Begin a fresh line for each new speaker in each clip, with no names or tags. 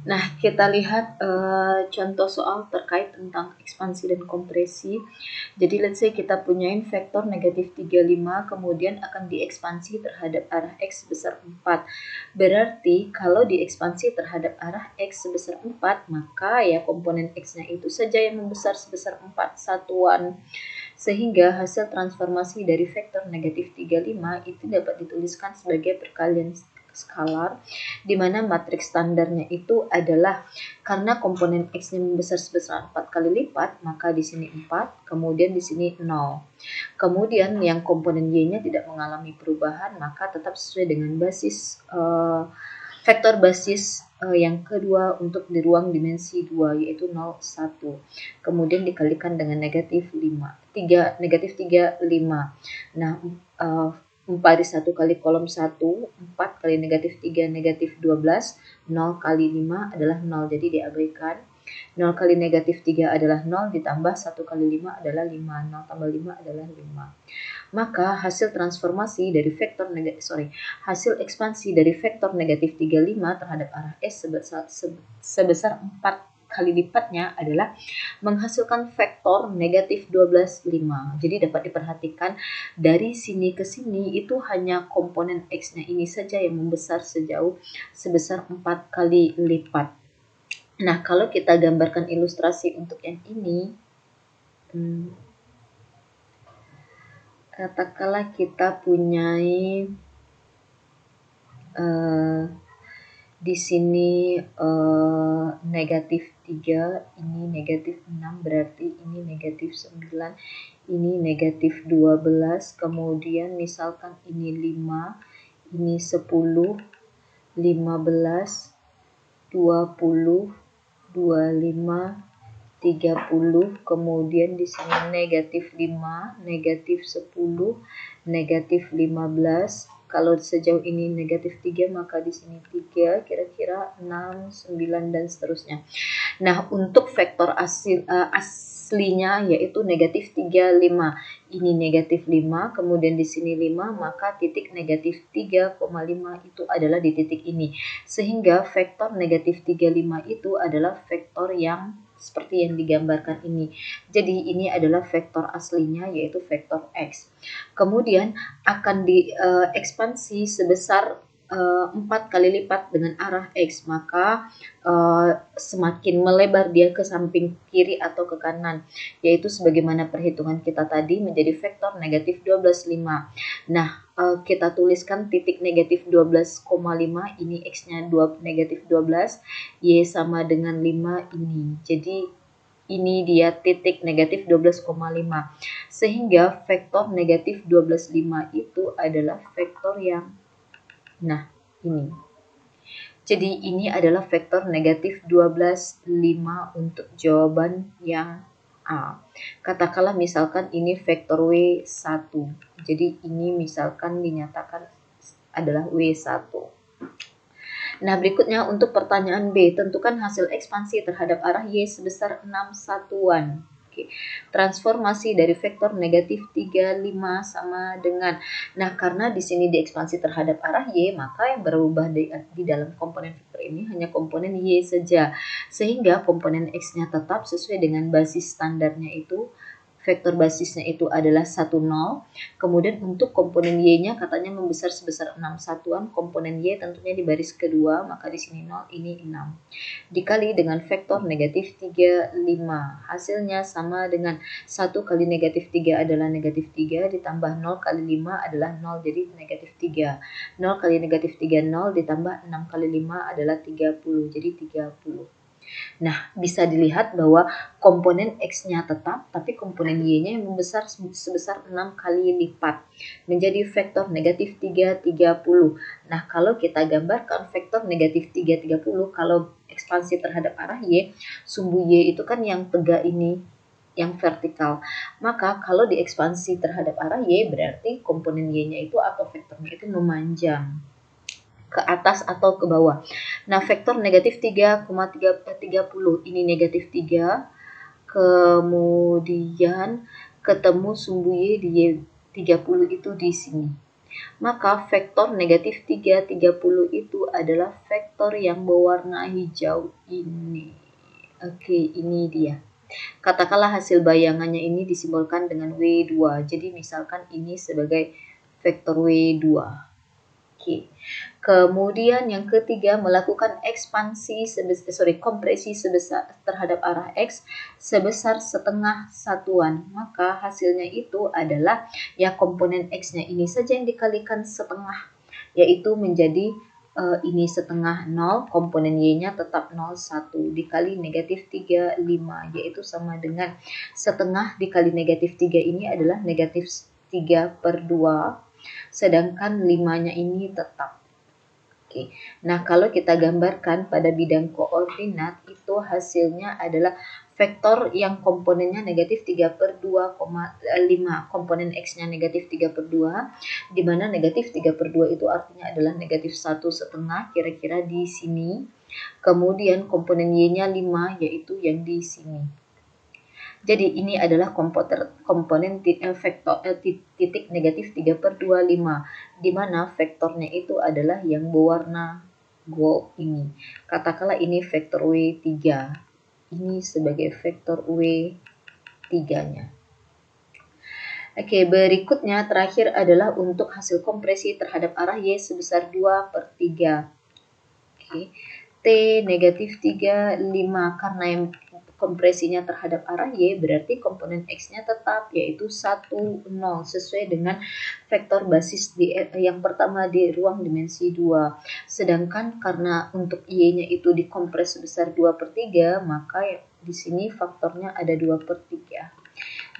Nah, kita lihat contoh soal terkait tentang ekspansi dan kompresi. Jadi, let's say kita punyain vektor negatif 35, kemudian akan diekspansi terhadap arah X sebesar 4. Berarti, kalau diekspansi terhadap arah X sebesar 4, maka ya komponen X-nya itu saja yang membesar sebesar 4 satuan. Sehingga hasil transformasi dari vektor negatif 35 itu dapat dituliskan sebagai perkalian skalar, di mana matriks standarnya itu adalah karena komponen X-nya membesar sebesar 4 kali lipat, maka di sini 4, kemudian di sini 0. Kemudian yang komponen Y-nya tidak mengalami perubahan, maka tetap sesuai dengan basis vektor basis yang kedua untuk di ruang dimensi 2, yaitu 0, 1. Kemudian dikalikan dengan negatif 3, negatif 3, 5. Nah, 4 1 kali kolom 1, 4 kali negatif 3, negatif 12, 0 kali 5 adalah 0, jadi diabaikan. 0 kali negatif 3 adalah 0, ditambah 1 kali 5 adalah 5, 0 tambah 5 adalah 5. Maka hasil transformasi dari hasil ekspansi dari vektor negatif 35 terhadap arah S sebesar 4 kali lipatnya adalah menghasilkan vektor negatif 12, 5. Jadi dapat diperhatikan dari sini ke sini itu hanya komponen X-nya ini saja yang membesar sebesar 4 kali lipat. Nah, kalau kita gambarkan ilustrasi untuk yang ini, katakanlah kita punyai di sini negatif 3, ini negatif 6, berarti ini negatif 9, ini negatif 12, kemudian misalkan ini 5, ini 10, 15, 20, 25, 30, kemudian di sini negatif 5, negatif 10, negatif 15. Kalau sejauh ini negatif 3, maka di sini 3, kira-kira 6, 9, dan seterusnya. Nah, untuk vektor aslinya yaitu negatif 3, 5. Ini negatif 5, kemudian di sini 5, maka titik negatif 3,5 itu adalah di titik ini. Sehingga vektor negatif 3, 5 itu adalah vektor yang seperti yang digambarkan ini. Jadi ini adalah vektor aslinya yaitu vektor X. Kemudian akan diekspansi sebesar 4 kali lipat dengan arah X, maka semakin melebar dia ke samping kiri atau ke kanan, yaitu sebagaimana perhitungan kita tadi menjadi vektor negatif 12, 5. Nah, kita tuliskan titik negatif 12,5, ini X-nya negatif 12, Y sama dengan 5 ini. Jadi ini dia titik negatif 12,5. Sehingga vektor negatif 12,5 itu adalah vektor yang ini. Jadi ini adalah vektor negatif 12,5 untuk jawaban yang A. Katakanlah misalkan ini vektor W1. Jadi ini misalkan dinyatakan adalah W1. Nah, berikutnya untuk pertanyaan B, tentukan hasil ekspansi terhadap arah Y sebesar 6 satuan. Transformasi dari vektor negatif 3, 5 sama dengan, nah karena di sini diekspansi terhadap arah Y, maka yang berubah di dalam komponen vektor ini hanya komponen Y saja, sehingga komponen X-nya tetap sesuai dengan basis standarnya itu. Vektor basisnya itu adalah 1, 0. Kemudian untuk komponen Y-nya katanya membesar sebesar 6 satuan. Komponen Y tentunya di baris kedua, maka di sini 0, ini 6. Dikali dengan vektor negatif 3, 5. Hasilnya sama dengan 1 kali negatif 3 adalah negatif 3, ditambah 0 kali 5 adalah 0, jadi negatif 3. 0 kali negatif 3, 0, ditambah 6 kali 5 adalah 30, jadi 30. Nah, bisa dilihat bahwa komponen X-nya tetap, tapi komponen Y-nya yang membesar sebesar 6 kali lipat. Menjadi vektor negatif 3, 30. Nah, kalau kita gambarkan vektor negatif 3, 30, kalau ekspansi terhadap arah Y, sumbu Y itu kan yang tegak ini, yang vertikal. Maka kalau diekspansi terhadap arah Y, berarti komponen Y-nya itu atau vektornya itu memanjang ke atas atau ke bawah. Nah, vektor negatif 3,30 ini negatif 3, kemudian ketemu sumbu Y di Y30 itu di sini. Maka vektor negatif 3, 30 itu adalah vektor yang berwarna hijau ini. Oke, ini dia. Katakanlah hasil bayangannya ini disimbolkan dengan W2. Jadi misalkan ini sebagai vektor W2. Oke. Kemudian yang ketiga, melakukan kompresi sebesar terhadap arah X sebesar setengah satuan. Maka hasilnya itu adalah ya komponen X-nya ini saja yang dikalikan setengah, yaitu menjadi ini setengah 0, komponen Y-nya tetap 0, 1 dikali negatif 3, 5, yaitu sama dengan setengah dikali negatif 3 ini adalah negatif 3/2, sedangkan 5-nya ini tetap. Oke. Nah, kalau kita gambarkan pada bidang koordinat, itu hasilnya adalah vektor yang komponennya negatif 3/2,5, komponen X-nya negatif 3/2, di mana negatif 3/2 itu artinya adalah negatif 1,5, kira-kira di sini. Kemudian komponen Y-nya 5, yaitu yang di sini. Jadi ini adalah komponen vektor titik negatif 3/25, di mana vektornya itu adalah yang berwarna gold ini. Katakanlah ini vektor W3. Ini sebagai vektor W3-nya. Oke, berikutnya terakhir adalah untuk hasil kompresi terhadap arah Y sebesar 2/3. Oke. T negatif 3, 5, karena yang kompresinya terhadap arah Y berarti komponen X-nya tetap, yaitu 1, 0, sesuai dengan vektor basis yang pertama di ruang dimensi 2. Sedangkan karena untuk Y-nya itu dikompres sebesar 2/3, maka di sini faktornya ada 2/3.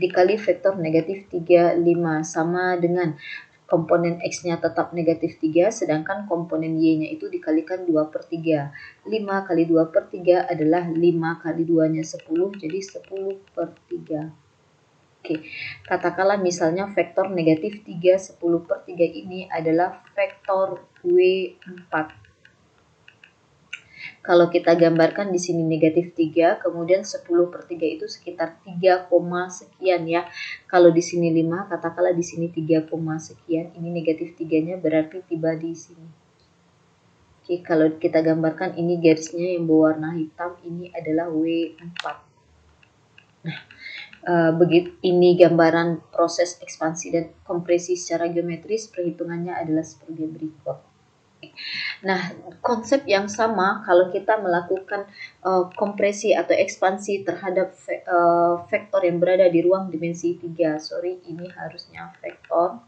Dikali vektor negatif 3, 5, sama dengan komponen X-nya tetap negatif 3, sedangkan komponen Y-nya itu dikalikan 2/3. 5 kali 2/3 adalah 5 kali 2-nya 10, jadi 10/3. Oke, katakanlah misalnya vektor negatif 3, 10/3 ini adalah vektor W4. Kalau kita gambarkan di sini negatif 3, kemudian 10/3 itu sekitar 3, sekian ya. Kalau di sini 5, katakanlah di sini 3, sekian. Ini negatif 3-nya berarti tiba di sini. Oke, kalau kita gambarkan ini garisnya yang berwarna hitam, ini adalah W4. Nah, begitu ini gambaran proses ekspansi dan kompresi secara geometris, perhitungannya adalah sebagai berikut. Nah, konsep yang sama kalau kita melakukan kompresi atau ekspansi terhadap vektor yang berada di ruang dimensi 3. Sorry, ini harusnya vektor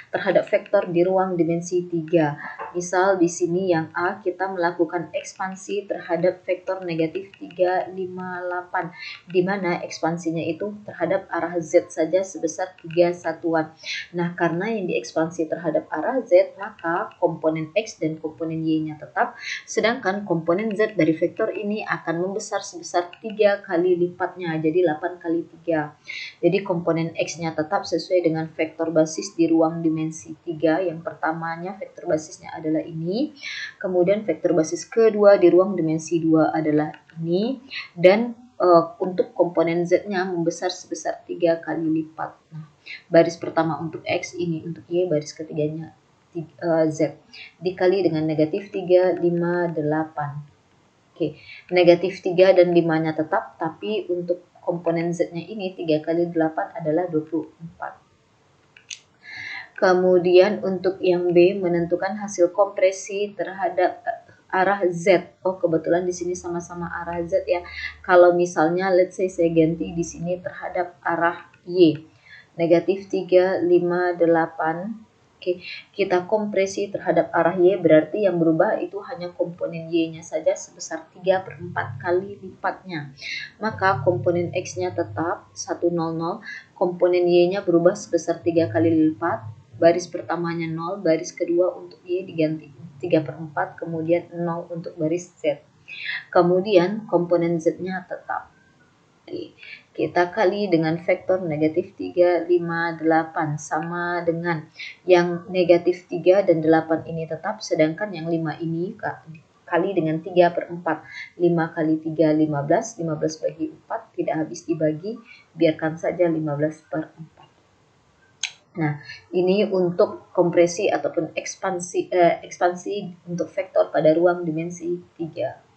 terhadap vektor di ruang dimensi 3. Misal di sini yang A, kita melakukan ekspansi terhadap vektor negatif 3, 5, 8, di mana ekspansinya itu terhadap arah Z saja sebesar 3 satuan. Nah, karena yang diekspansi terhadap arah Z, maka komponen X dan komponen Y-nya tetap, sedangkan komponen Z dari vektor ini akan membesar sebesar 3 kali lipatnya, jadi 8 kali 3. Jadi komponen X-nya tetap sesuai dengan vektor basis di ruang dimensi 3. Yang pertamanya vektor basisnya adalah ini. Kemudian vektor basis kedua di ruang dimensi 2 adalah ini. Dan untuk komponen Z-nya membesar sebesar 3 kali lipat. Nah, baris pertama untuk X, ini untuk Y, baris ketiganya Z. Dikali dengan negatif 3, 5, 8. Oke, negatif 3 dan 5-nya tetap, tapi untuk komponen Z-nya ini 3 kali 8 adalah 24. Kemudian untuk yang B, menentukan hasil kompresi terhadap arah Z. Oh, kebetulan di sini sama-sama arah Z ya. Kalau misalnya let's say saya ganti di sini terhadap arah Y. Negatif 3, 5, 8. Oke, kita kompresi terhadap arah Y, berarti yang berubah itu hanya komponen Y-nya saja sebesar 3/4 kali lipatnya. Maka komponen X-nya tetap 100, komponen Y-nya berubah sebesar 3 kali lipat. Baris pertamanya 0, baris kedua untuk Y diganti 3/4, kemudian 0 untuk baris Z. Kemudian komponen Z-nya tetap. Oke, kita kali dengan vektor negatif 3, 5, 8 sama dengan yang negatif 3 dan 8 ini tetap, sedangkan yang 5 ini kali dengan 3/4. 5 kali 3, 15, 15 bagi 4, tidak habis dibagi, biarkan saja 15/4. Nah, ini untuk kompresi ataupun ekspansi untuk vektor pada ruang dimensi 3.